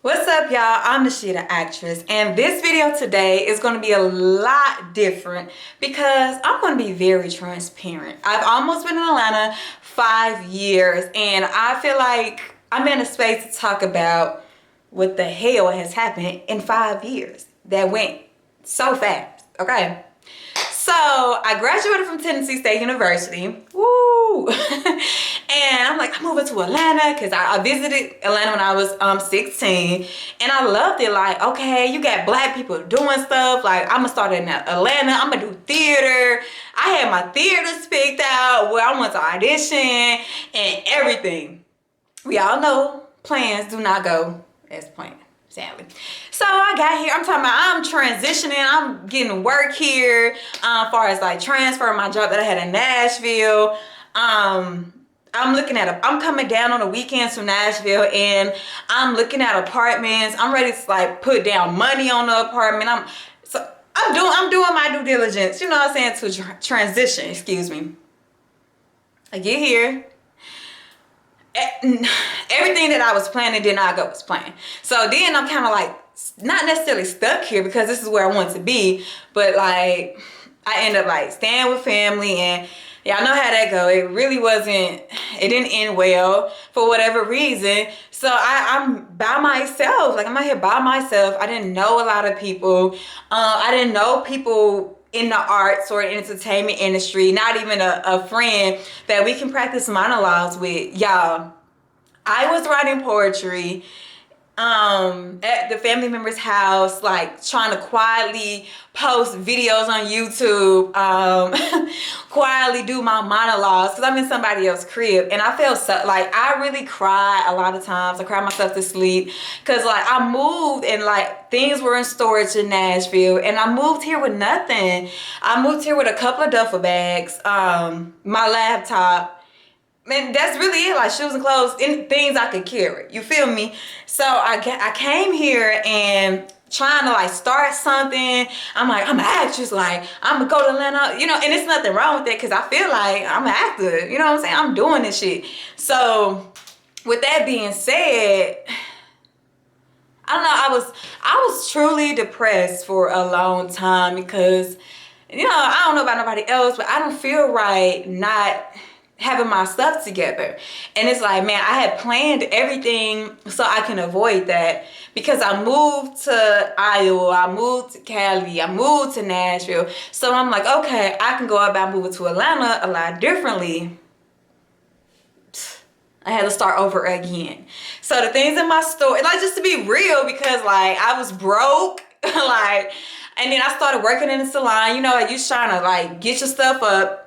What's up, y'all? I'm NeShiaTheActress, and this video today is going to be a lot different because I'm going to be very transparent. I've almost been in Atlanta 5 years, and I feel like I'm in a space to talk about what the hell has happened in 5 years that went so fast, okay? So I graduated from Tennessee State University. Woo! And I'm like, I'm moving to Atlanta because I visited Atlanta when I was 16, and I loved it. Like, okay, you got black people doing stuff. Like, I'm gonna start in Atlanta. I'm gonna do theater. I had my theaters picked out where I went to audition and everything. We all know plans do not go as planned, sadly. So I got here, I'm talking about I'm transitioning, I'm getting work here, as far as like transferring my job that I had in Nashville. I'm coming down on the weekends from Nashville, and I'm looking at apartments. I'm ready to like put down money on the apartment. I'm doing my due diligence, you know what I'm saying, to transition, excuse me. I get here. Everything that I was planning did not go as planned. So then I'm kind of like not necessarily stuck here because this is where I want to be, but like I end up like staying with family, and y'all know how that go. It really wasn't, it didn't end well for whatever reason. So I'm by myself. Like, I'm out here by myself. I didn't know a lot of people. I didn't know people in the arts or entertainment industry, not even a friend that we can practice monologues with. Y'all, I was writing poetry at the family member's house, like trying to quietly post videos on YouTube, quietly do my monologues because I'm in somebody else's crib, and I felt so like I really cry a lot of times. I cry myself to sleep because like I moved and like things were in storage in Nashville, and I moved here with nothing. I moved here with a couple of duffel bags, my laptop. And that's really it, like shoes and clothes and things I could carry. You feel me? So I came here and trying to like start something. I'm like, I'm an actress, like I'm gonna go to Atlanta, you know, and it's nothing wrong with that because I feel like I'm an actor, you know what I'm saying? I'm doing this shit. So with that being said, I don't know, I was truly depressed for a long time because, you know, I don't know about nobody else, but I don't feel right not having my stuff together. And it's like, man, I had planned everything so I can avoid that because I moved to Iowa, I moved to Cali, I moved to Nashville. So I'm like, okay, I can go about moving to Atlanta a lot differently. I had to start over again. So the things in my story, like, just to be real, because like I was broke, like, and then I started working in the salon. You know, you trying to like get your stuff up,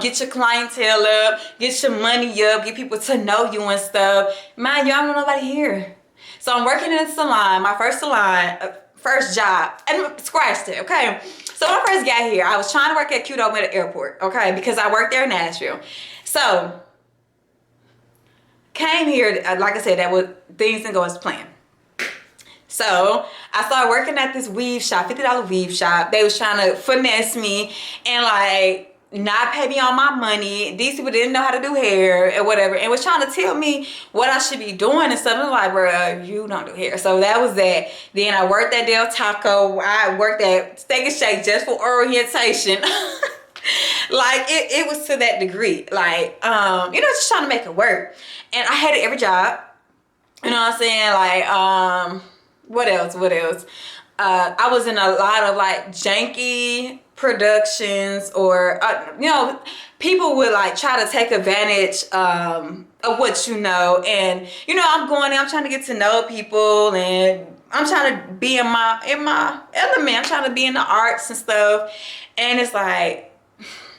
get your clientele up, get your money up, get people to know you and stuff. Mind you, I don't know nobody here. So I'm working in a salon, my first salon, first job, and scratched it, okay? So when I first got here, I was trying to work at Qdoba at the airport, okay? Because I worked there in Nashville. So, came here, like I said, things didn't go as planned. So I started working at this weave shop, $50 weave shop. They was trying to finesse me and like not pay me all my money. These people didn't know how to do hair or whatever, and was trying to tell me what I should be doing and stuff. I'm like, bro, you don't do hair. So that was that. Then I worked at Del Taco. I worked at Steak and Shake just for orientation. Like it was to that degree. Like, you know, just trying to make it work. And I hated every job. You know what I'm saying? Like, what else? I was in a lot of like janky productions, or you know, people would like try to take advantage of what you know. And you know, I'm going there, I'm trying to get to know people, and I'm trying to be in my element. I'm trying to be in the arts and stuff. And it's like,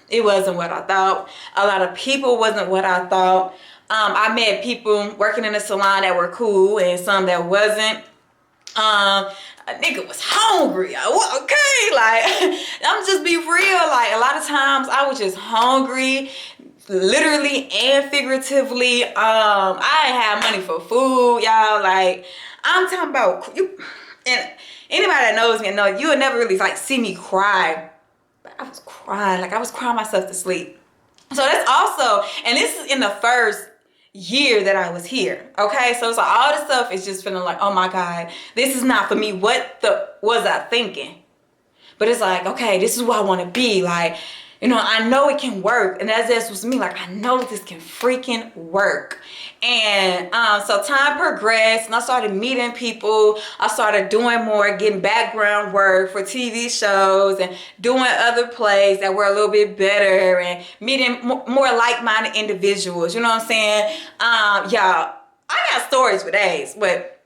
it wasn't what I thought. A lot of people wasn't what I thought. I met people working in the salon that were cool and some that wasn't. A nigga was hungry. Okay, like I'm just be real. Like a lot of times I was just hungry, literally and figuratively. I ain't have money for food, y'all. Like I'm talking about you. And anybody that knows me know you would never really like see me cry. But I was crying, like I was crying myself to sleep. So that's also, and this is in the first year that I was here. Okay, so it's like all this stuff is just feeling like, oh my God, this is not for me. What the was I thinking? But it's like, okay, this is what I want to be. Like, you know, I know it can work. And that's was me. Like, I know this can freaking work. And so time progressed and I started meeting people. I started doing more, getting background work for TV shows and doing other plays that were a little bit better and meeting more like-minded individuals. You know what I'm saying? Y'all, I got stories for days, but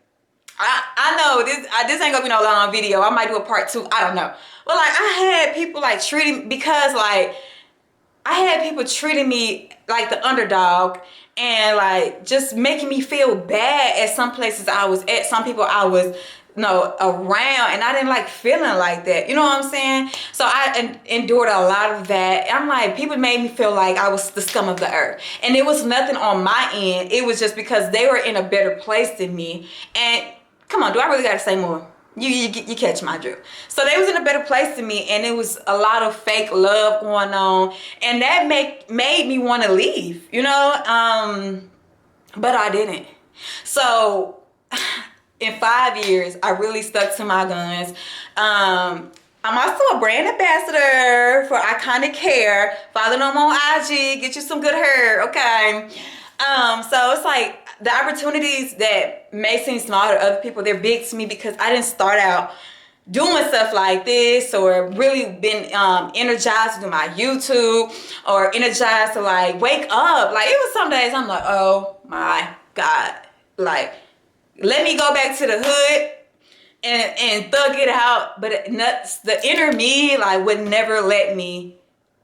I know this ain't gonna be no long video. I might do a part 2. I don't know. But like I had people like treating, because like I had people treating me like the underdog and like just making me feel bad at some places I was at, some people I was around, and I didn't like feeling like that. You know what I'm saying? So I endured a lot of that. I'm like, people made me feel like I was the scum of the earth. And it was nothing on my end. It was just because they were in a better place than me. And come on, do I really gotta say more? You catch my drift. So they was in a better place than me, and it was a lot of fake love going on, and that made me want to leave, you know, but I didn't. So in 5 years, I really stuck to my guns. I'm also a brand ambassador for Iconic Hair. Follow them on IG, get you some good hair, okay? So it's like the opportunities that may seem small to other people, they're big to me because I didn't start out doing stuff like this or really been energized to do my YouTube or energized to like wake up. Like it was some days I'm like, oh my God, like let me go back to the hood and thug it out. But the inner me like would never let me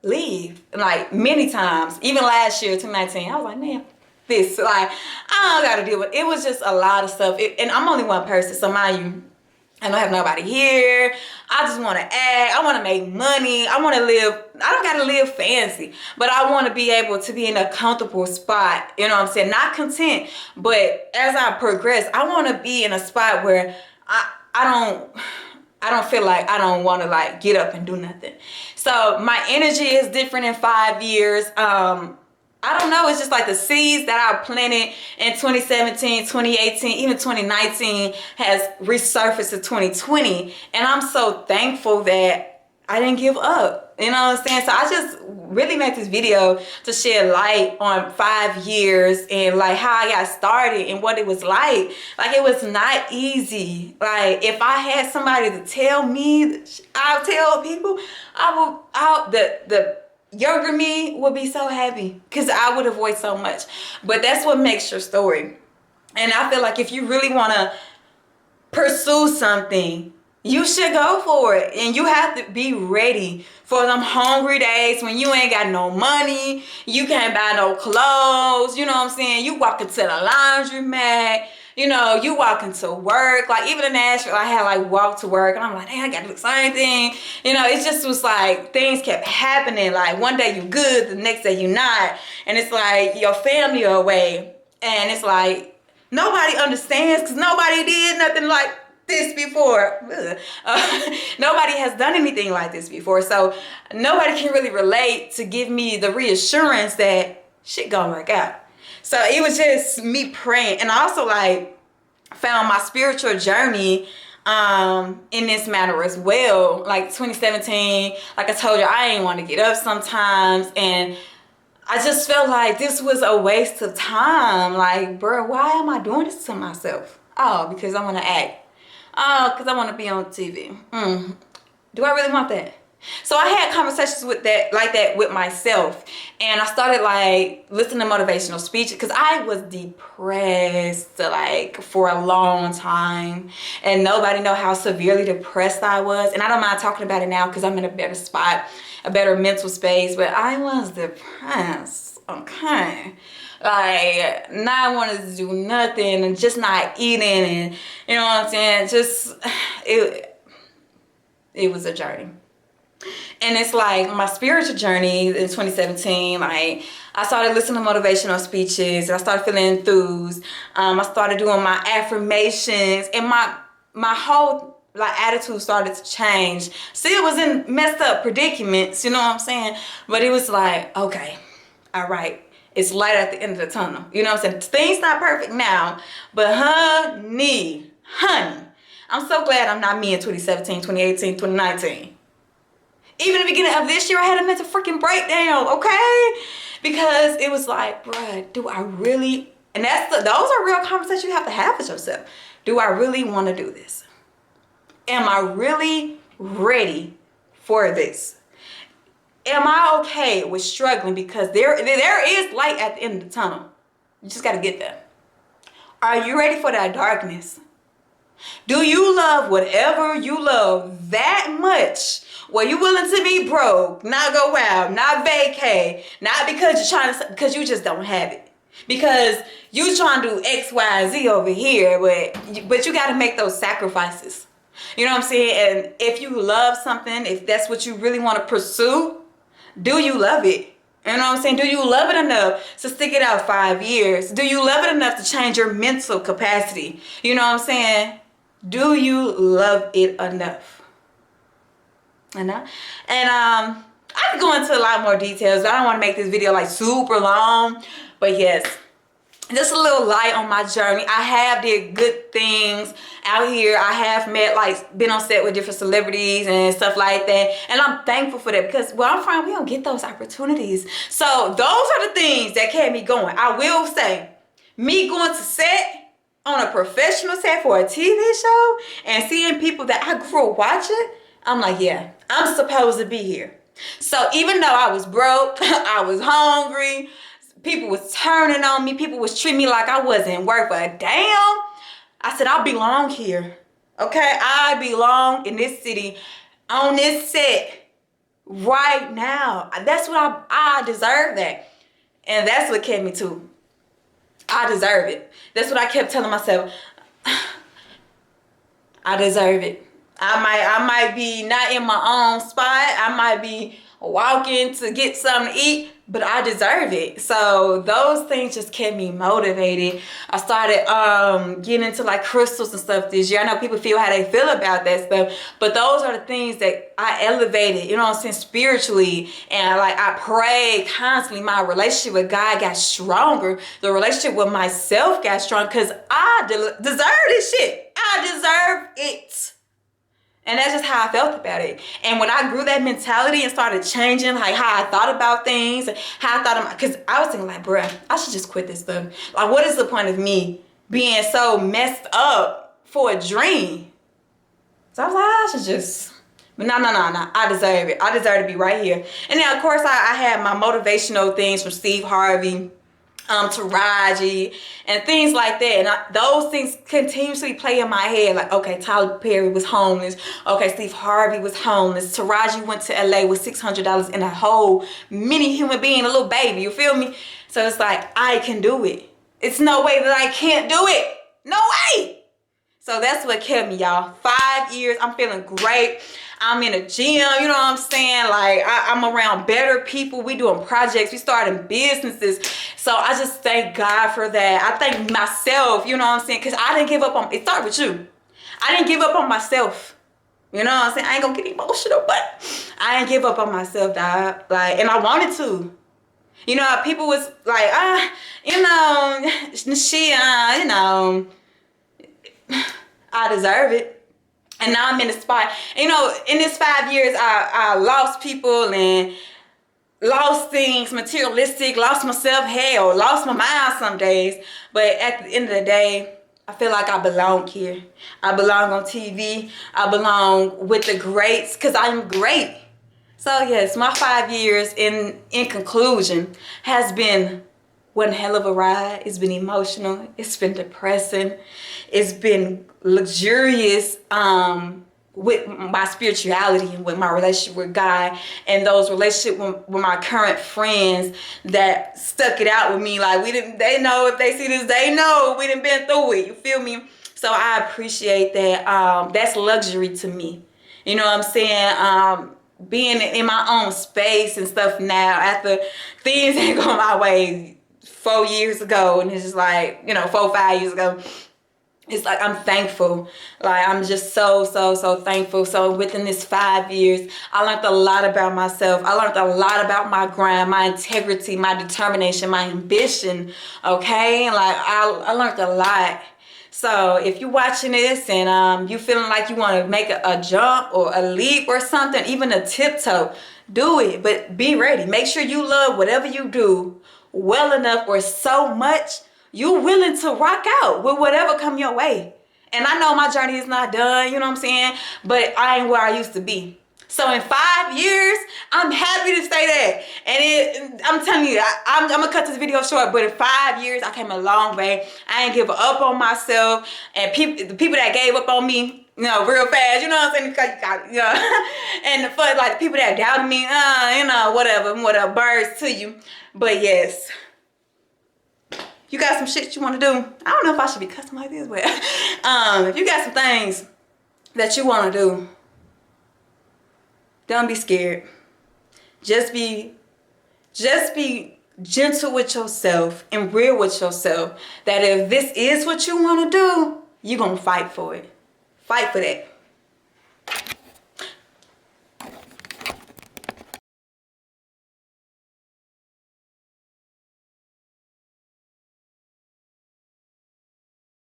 leave. Like many times, even last year, 2019, I was like, man, this like I don't gotta deal with it. It was just a lot of stuff, and I'm only one person, so mind you, I don't have nobody here. I just want to act. I want to make money. I want to live. I don't gotta live fancy, but I want to be able to be in a comfortable spot. You know what I'm saying? Not content, but as I progress, I want to be in a spot where I don't feel like I don't want to like get up and do nothing. So my energy is different in 5 years. I don't know, it's just like the seeds that I planted in 2017, 2018, even 2019 has resurfaced to 2020. And I'm so thankful that I didn't give up. You know what I'm saying? So I just really made this video to shed light on 5 years and like how I got started and what it was like. Like it was not easy. Like if I had somebody to tell me, I'll tell people, the younger me would be so happy because I would avoid so much. But that's what makes your story. And I feel like if you really want to pursue something, you should go for it. And you have to be ready for them hungry days when you ain't got no money, you can't buy no clothes, you know what I'm saying? You walk into the laundromat, you know, you walk into work. Like even in Nashville, I had like walk to work and I'm like, hey, I gotta do the same thing. You know, it just was like things kept happening. Like one day you good, the next day you not. And it's like your family are away. And it's like nobody understands because nobody did nothing like this before. Nobody has done anything like this before. So nobody can really relate to give me the reassurance that shit gonna work out. So it was just me praying. And I also like found my spiritual journey in this matter as well. Like 2017, like I told you, I ain't want to get up sometimes. And I just felt like this was a waste of time. Like, bro, why am I doing this to myself? Oh, because I want to act. Oh, because I want to be on TV. Do I really want that? So I had conversations with that with myself, and I started like listening to motivational speeches because I was depressed like for a long time, and nobody know how severely depressed I was. And I don't mind talking about it now because I'm in a better spot, a better mental space. But I was depressed. Okay. Like not wanting to do nothing and just not eating, and you know what I'm saying? Just it was a journey. And it's like my spiritual journey in 2017, like I started listening to motivational speeches and I started feeling enthused. I started doing my affirmations and my whole like attitude started to change. Still was in messed up predicaments, you know what I'm saying? But it was like, okay, all right. It's light at the end of the tunnel. You know what I'm saying? Things not perfect now, but honey, I'm so glad I'm not me in 2017, 2018, 2019. Even the beginning of this year, I had a mental freaking breakdown, okay? Because it was like, bruh, do I really, and those are real conversations you have to have with yourself. Do I really want to do this? Am I really ready for this? Am I okay with struggling? Because there is light at the end of the tunnel. You just got to get there. Are you ready for that darkness? Do you love whatever you love that much? Were you willing to be broke, not go out, not vacay, not because because you just don't have it, because you trying to do X, Y, and Z over here, but you got to make those sacrifices. You know what I'm saying? And if you love something, if that's what you really want to pursue, do you love it? You know what I'm saying? Do you love it enough to stick it out 5 years? Do you love it enough to change your mental capacity? You know what I'm saying? Do you love it enough? And I could go into a lot more details, but I don't want to make this video like super long. But yes, just a little light on my journey. I have did good things out here. I have been on set with different celebrities and stuff like that. And I'm thankful for that, because where I'm from, we don't get those opportunities. So those are the things that kept me going. I will say, me going to set on a professional set for a TV show and seeing people that I grew up watching, I'm like, yeah, I'm supposed to be here. So even though I was broke, I was hungry, people was turning on me, people was treating me like I wasn't worth a damn, I said, I belong here. Okay, I belong in this city, on this set, right now. That's what I deserve that. And that's what kept me to, I deserve it. That's what I kept telling myself. I deserve it. I might be not in my own spot. I might be walking to get something to eat, but I deserve it. So those things just kept me motivated. I started getting into like crystals and stuff this year. I know people feel how they feel about that stuff, but those are the things that I elevated, you know what I'm saying, spiritually. And like I prayed constantly. My relationship with God got stronger. The relationship with myself got stronger, because I deserve this shit. I deserve it. And that's just how I felt about it. And when I grew that mentality and started changing like how I thought about things, and how I thought, because I was thinking like, bruh, I should just quit this stuff. Like, what is the point of me being so messed up for a dream? So I was like, I should just, but no, I deserve it. I deserve to be right here. And then of course I had my motivational things from Steve Harvey, Taraji, and things like that. And those things continuously play in my head. Like, okay, Tyler Perry was homeless. Okay, Steve Harvey was homeless. Taraji went to LA with $600 in a whole mini human being, a little baby. You feel me? So it's like, I can do it. It's no way that I can't do it. No way. So that's what kept me, y'all. 5 years. I'm feeling great. I'm in a gym, you know what I'm saying? Like, I'm around better people. We doing projects. We starting businesses. So I just thank God for that. I thank myself, you know what I'm saying? Because I didn't give up on, it started with you. I didn't give up on myself. You know what I'm saying? I ain't gonna get emotional, but I didn't give up on myself, dog. Like, and I wanted to. You know, people was like, Neshia, I deserve it. And now I'm in the spot. You know, in this 5 years, I lost people and lost things, materialistic, lost myself, hell, lost my mind some days. But at the end of the day, I feel like I belong here. I belong on TV. I belong with the greats, because I'm great. So yes, my 5 years in conclusion has been one hell of a ride. It's been emotional. It's been depressing. It's been luxurious with my spirituality and with my relationship with God, and those relationships with my current friends that stuck it out with me. Like, they know, if they see this, they know we done been through it. You feel me? So I appreciate that. That's luxury to me. You know what I'm saying? Being in my own space and stuff now, after things ain't going my way 4 years ago, and it's just like, 4 or 5 years ago, it's like I'm thankful. Like I'm just so thankful. So within this 5 years, I learned a lot about myself. I learned a lot about my grind, my integrity, my determination, my ambition. Okay, like I learned a lot. So if you're watching this and you feeling like you want to make a jump or a leap or something, even a tiptoe, do it. But be ready. Make sure you love whatever you do well enough or so much you're willing to rock out with whatever come your way. And I know my journey is not done, you know what I'm saying? But I ain't where I used to be. So in 5 years, I'm happy to say that. And I'm telling you, I'm gonna cut this video short, but in 5 years, I came a long way. I ain't give up on myself. And the people that gave up on me, you know, real fast, you know what I'm saying? Because you know, and for like the people that doubted me, you know, whatever, birds to you. But yes. You got some shit you want to do. I don't know if I should be custom like this, but if you got some things that you want to do, don't be scared. Just be gentle with yourself and real with yourself. That if this is what you want to do, you're going to fight for it. Fight for that.